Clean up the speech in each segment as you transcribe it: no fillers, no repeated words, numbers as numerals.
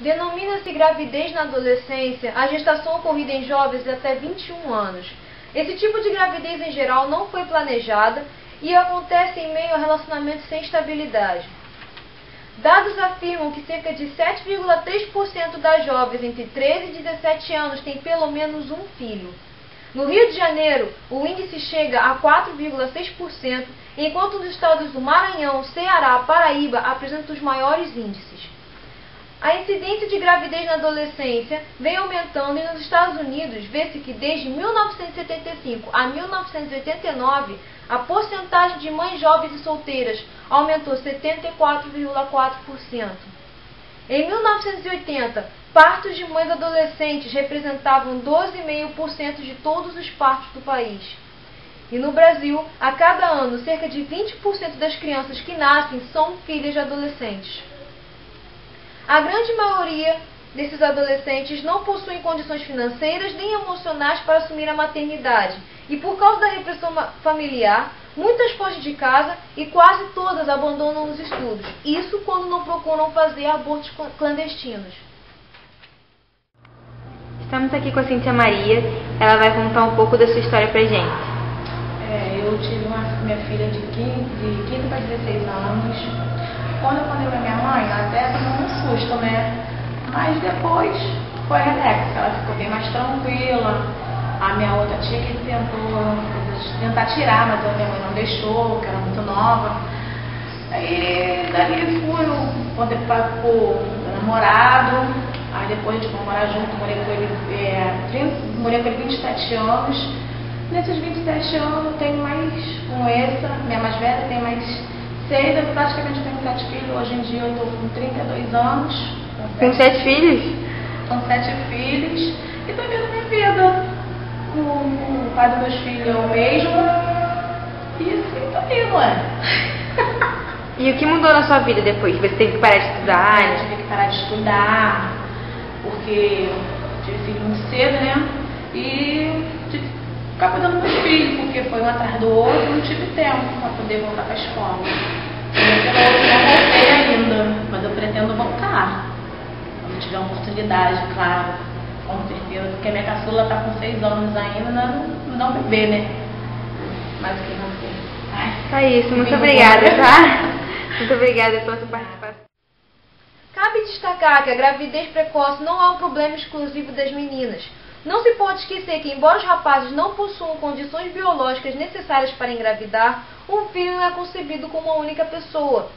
Denomina-se gravidez na adolescência a gestação ocorrida em jovens de até 21 anos. Esse tipo de gravidez em geral não foi planejada e acontece em meio a relacionamentos sem estabilidade. Dados afirmam que cerca de 7,3% das jovens entre 13 e 17 anos têm pelo menos um filho. No Rio de Janeiro, o índice chega a 4,6%, enquanto nos estados do Maranhão, Ceará e Paraíba apresentam os maiores índices. A incidência de gravidez na adolescência vem aumentando e nos Estados Unidos vê-se que desde 1975 a 1989 a porcentagem de mães jovens e solteiras aumentou 74,4%. Em 1980, partos de mães adolescentes representavam 12,5% de todos os partos do país. E no Brasil, a cada ano, cerca de 20% das crianças que nascem são filhas de adolescentes. A grande maioria desses adolescentes não possuem condições financeiras nem emocionais para assumir a maternidade e, por causa da repressão familiar, muitas fogem de casa e quase todas abandonam os estudos. Isso quando não procuram fazer abortos clandestinos. Estamos aqui com a Cíntia Maria. Ela vai contar um pouco da sua história pra gente. Eu tive minha filha de 15 para 16 anos. Quando eu falei pra minha mãe, ela até tomou um susto, né? Mas depois foi relax, ela ficou bem mais tranquila. A minha outra tia que tentou tentar tirar, mas a minha mãe não deixou, porque era muito nova. Aí dali fui, contei pro meu namorado, aí depois a gente foi morar junto, morei com ele 27 anos. Nesses 27 anos eu tenho mais com essa, minha mais velha tem mais 6, eu praticamente tenho 7 filhos. Hoje em dia eu estou com 32 anos. Com 7 filhos? Com 7 filhos. E estou vivendo minha vida. O pai dos meus filhos é o mesmo. E assim estou indo, E o que mudou na sua vida depois? Você teve que parar de estudar? Eu tive que parar de estudar, porque tive filho muito cedo, né? E tive que ficar cuidando dos meus filhos, porque foi um atrás do outro e não tive tempo para poder voltar para a escola. Eu não voltei ainda, mas eu pretendo voltar. Quando tiver uma oportunidade, claro, com certeza, porque a minha caçula está com 6 anos ainda, não bebê, né? Mas o que não sei. Só isso, muito obrigada, tá? Muito obrigada pela sua participação. Cabe destacar que a gravidez precoce não é um problema exclusivo das meninas. Não se pode esquecer que, embora os rapazes não possuam condições biológicas necessárias para engravidar, um filho não é concebido com uma única pessoa.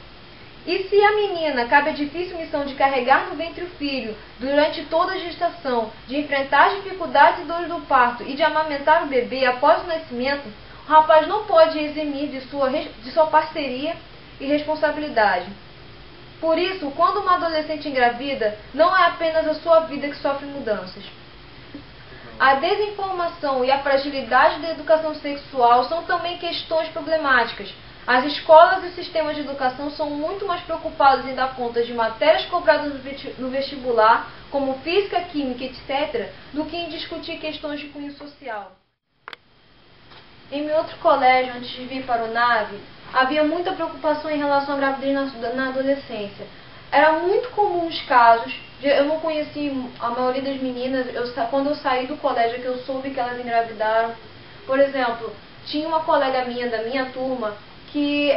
E se a menina cabe a difícil missão de carregar no ventre o filho durante toda a gestação, de enfrentar as dificuldades e dores do parto e de amamentar o bebê após o nascimento, o rapaz não pode eximir de sua parceria e responsabilidade. Por isso, quando uma adolescente engravida, não é apenas a sua vida que sofre mudanças. A desinformação e a fragilidade da educação sexual são também questões problemáticas. As escolas e os sistemas de educação são muito mais preocupados em dar conta de matérias cobradas no vestibular, como física, química, etc., do que em discutir questões de cunho social. Em meu outro colégio, antes de vir para o NAVE, havia muita preocupação em relação à gravidez na adolescência. Era muito comum os casos, eu não conheci a maioria das meninas, quando eu saí do colégio que eu soube que elas engravidaram. Por exemplo, tinha uma colega minha da minha turma que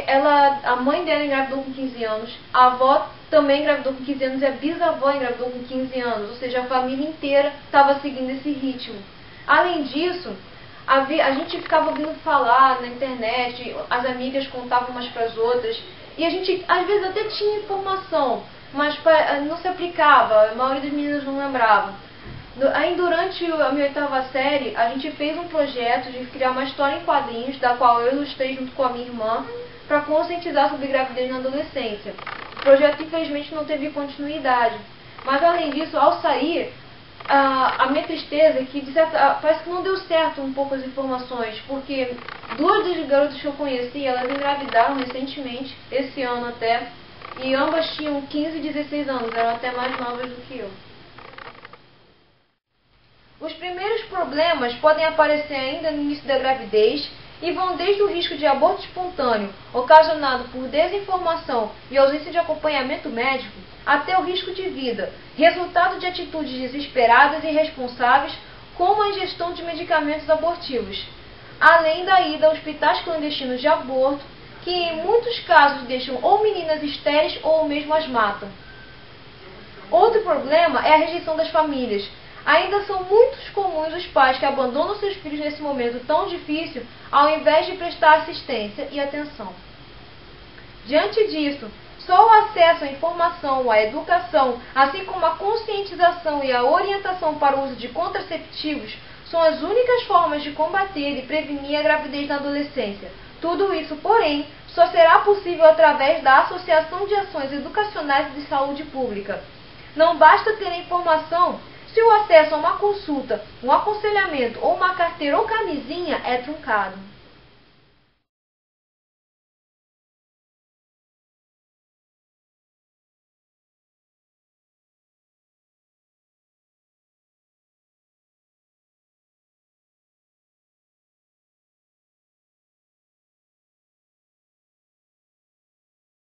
a mãe dela engravidou com 15 anos, a avó também engravidou com 15 anos e a bisavó engravidou com 15 anos, ou seja, a família inteira estava seguindo esse ritmo. Além disso, a gente ficava ouvindo falar na internet, as amigas contavam umas para as outras, e a gente às vezes até tinha informação, mas não se aplicava, a maioria das meninas não lembravam. Aí durante a minha 8ª série, a gente fez um projeto de criar uma história em quadrinhos, da qual eu ilustrei junto com a minha irmã, para conscientizar sobre gravidez na adolescência. O projeto infelizmente não teve continuidade, mas além disso, ao sair, a minha tristeza é que parece que não deu certo um pouco as informações, porque 2 das garotas que eu conheci, elas engravidaram recentemente, esse ano até, e ambas tinham 15 e 16 anos, eram até mais novas do que eu. Os primeiros problemas podem aparecer ainda no início da gravidez e vão desde o risco de aborto espontâneo, ocasionado por desinformação e ausência de acompanhamento médico, até o risco de vida, resultado de atitudes desesperadas e irresponsáveis, como a ingestão de medicamentos abortivos, além da ida a hospitais clandestinos de aborto, que em muitos casos deixam ou meninas estéreis ou mesmo as matam. Outro problema é a rejeição das famílias. Ainda são muito comuns os pais que abandonam seus filhos nesse momento tão difícil, ao invés de prestar assistência e atenção. Diante disso, só o acesso à informação, à educação, assim como a conscientização e a orientação para o uso de contraceptivos são as únicas formas de combater e prevenir a gravidez na adolescência. Tudo isso, porém, só será possível através da Associação de Ações Educacionais de Saúde Pública. Não basta ter a informação se o acesso a uma consulta, um aconselhamento ou uma carteira ou camisinha é truncado.